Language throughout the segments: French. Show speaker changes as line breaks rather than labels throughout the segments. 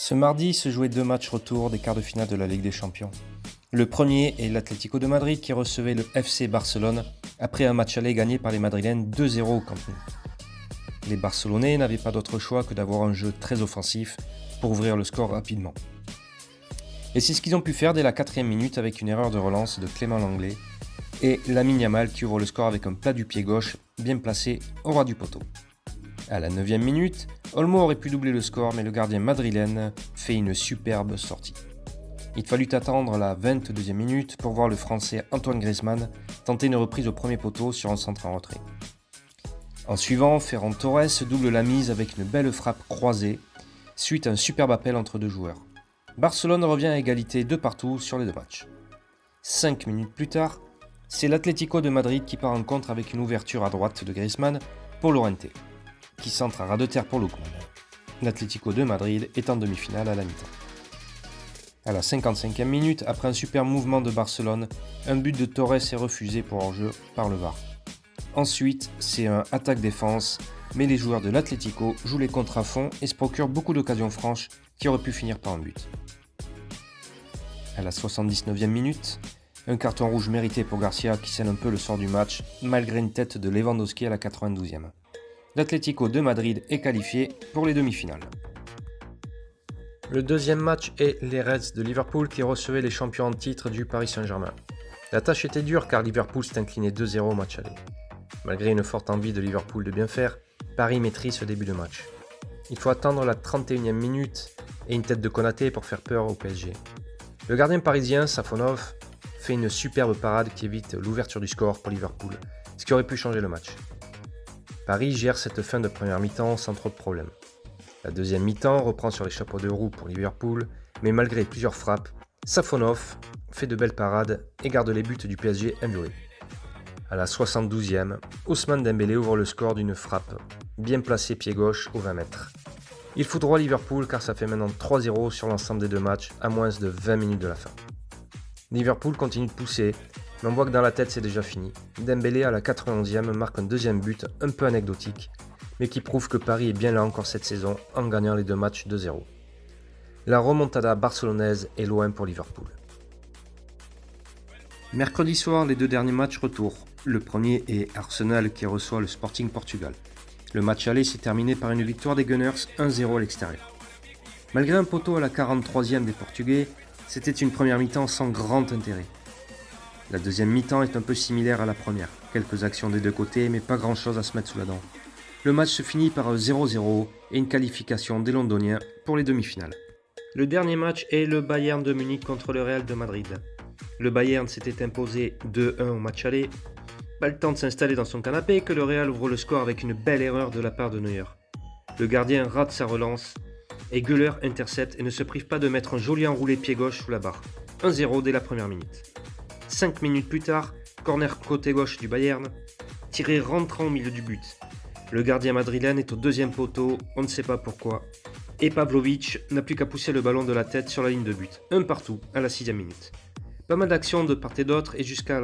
Ce mardi se jouaient deux matchs retour des quarts de finale de la Ligue des Champions. Le premier est l'Atlético de Madrid qui recevait le FC Barcelone après un match aller gagné par les Madrilènes 2-0 au Camp Nou. Les Barcelonais n'avaient pas d'autre choix que d'avoir un jeu très offensif pour ouvrir le score rapidement. Et c'est ce qu'ils ont pu faire dès la 4e minute avec une erreur de relance de Clément Lenglet et Lamine Yamal qui ouvre le score avec un plat du pied gauche bien placé au ras du poteau. À la 9e minute, Olmo aurait pu doubler le score mais le gardien madrilène fait une superbe sortie. Il fallut attendre la 22e minute pour voir le français Antoine Griezmann tenter une reprise au premier poteau sur un centre en retrait. En suivant, Ferran Torres double la mise avec une belle frappe croisée suite à un superbe appel entre deux joueurs. Barcelone revient à égalité de partout sur les deux matchs. 5 minutes plus tard, c'est l'Atlético de Madrid qui part en contre avec une ouverture à droite de Griezmann pour Llorente, qui centre à ras de terre pour Lookman. L'Atlético de Madrid est en demi-finale à la mi-temps. À la 55e minute, après un super mouvement de Barcelone, un but de Torres est refusé pour hors-jeu par le VAR. Ensuite, c'est un attaque-défense, mais les joueurs de l'Atlético jouent les contres à fond et se procurent beaucoup d'occasions franches qui auraient pu finir par un but. À la 79e minute, un carton rouge mérité pour Garcia qui scelle un peu le sort du match, malgré une tête de Lewandowski à la 92e. L'Atlético de Madrid est qualifié pour les demi-finales. Le deuxième match est les Reds de Liverpool qui recevaient les champions en titre du Paris Saint-Germain. La tâche était dure car Liverpool s'est incliné 2-0 au match aller. Malgré une forte envie de Liverpool de bien faire, Paris maîtrise ce début de match. Il faut attendre la 31e minute et une tête de Konaté pour faire peur au PSG. Le gardien parisien, Safonov, fait une superbe parade qui évite l'ouverture du score pour Liverpool, ce qui aurait pu changer le match. Paris gère cette fin de première mi-temps sans trop de problèmes. La deuxième mi-temps reprend sur les chapeaux de roue pour Liverpool, mais malgré plusieurs frappes, Safonov fait de belles parades et garde les buts du PSG inviolés. À la 72e, Ousmane Dembélé ouvre le score d'une frappe, bien placée pied gauche au 20 mètres. Il foudroie Liverpool car ça fait maintenant 3-0 sur l'ensemble des deux matchs à moins de 20 minutes de la fin. Liverpool continue de pousser, mais on voit que dans la tête c'est déjà fini. Dembélé à la 91e marque un deuxième but un peu anecdotique, mais qui prouve que Paris est bien là encore cette saison en gagnant les deux matchs 2-0. La remontada barcelonaise est loin pour Liverpool. Mercredi soir, les deux derniers matchs retour. Le premier est Arsenal qui reçoit le Sporting Portugal. Le match aller s'est terminé par une victoire des Gunners 1-0 à l'extérieur. Malgré un poteau à la 43e des Portugais, c'était une première mi-temps sans grand intérêt. La deuxième mi-temps est un peu similaire à la première. Quelques actions des deux côtés, mais pas grand-chose à se mettre sous la dent. Le match se finit par un 0-0 et une qualification des Londoniens pour les demi-finales. Le dernier match est le Bayern de Munich contre le Real de Madrid. Le Bayern s'était imposé 2-1 au match aller. Pas le temps de s'installer dans son canapé que le Real ouvre le score avec une belle erreur de la part de Neuer. Le gardien rate sa relance et Güler intercepte et ne se prive pas de mettre un joli enroulé pied gauche sous la barre. 1-0 dès la première minute. 5 minutes plus tard, corner côté gauche du Bayern, tiré rentrant au milieu du but. Le gardien madrilène est au deuxième poteau, on ne sait pas pourquoi. Et Pavlovic n'a plus qu'à pousser le ballon de la tête sur la ligne de but. Un partout à la 6e minute. Pas mal d'actions de part et d'autre et jusqu'à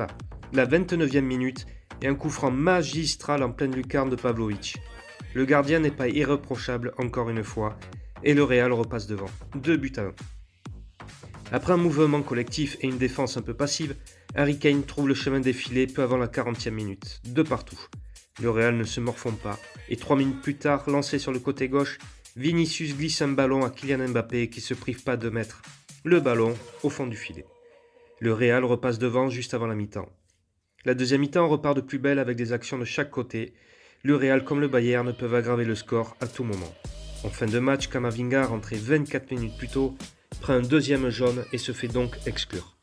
la 29e minute et un coup franc magistral en pleine lucarne de Pavlovic. Le gardien n'est pas irréprochable encore une fois et le Real repasse devant. 2-1. Après un mouvement collectif et une défense un peu passive, Harry Kane trouve le chemin défilé peu avant la 40e minute. 2 partout. Le Real ne se morfond pas et 3 minutes plus tard, lancé sur le côté gauche, Vinicius glisse un ballon à Kylian Mbappé qui se prive pas de mettre le ballon au fond du filet. Le Real repasse devant juste avant la mi-temps. La deuxième mi-temps repart de plus belle avec des actions de chaque côté. Le Real comme le Bayern peuvent aggraver le score à tout moment. En fin de match, Camavinga, rentré 24 minutes plus tôt, prend un deuxième jaune et se fait donc exclure.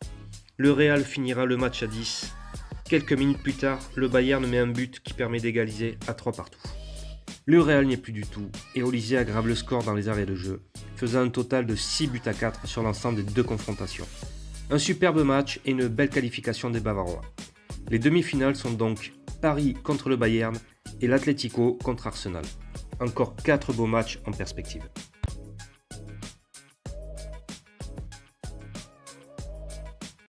Le Real finira le match à 10. Quelques minutes plus tard, le Bayern met un but qui permet d'égaliser à 3 partout. Le Real n'y est plus du tout et Olysée aggrave le score dans les arrêts de jeu, faisant un total de 6 buts à 4 sur l'ensemble des deux confrontations. Un superbe match et une belle qualification des Bavarois. Les demi-finales sont donc Paris contre le Bayern et l'Atlético contre Arsenal. Encore 4 beaux matchs en perspective.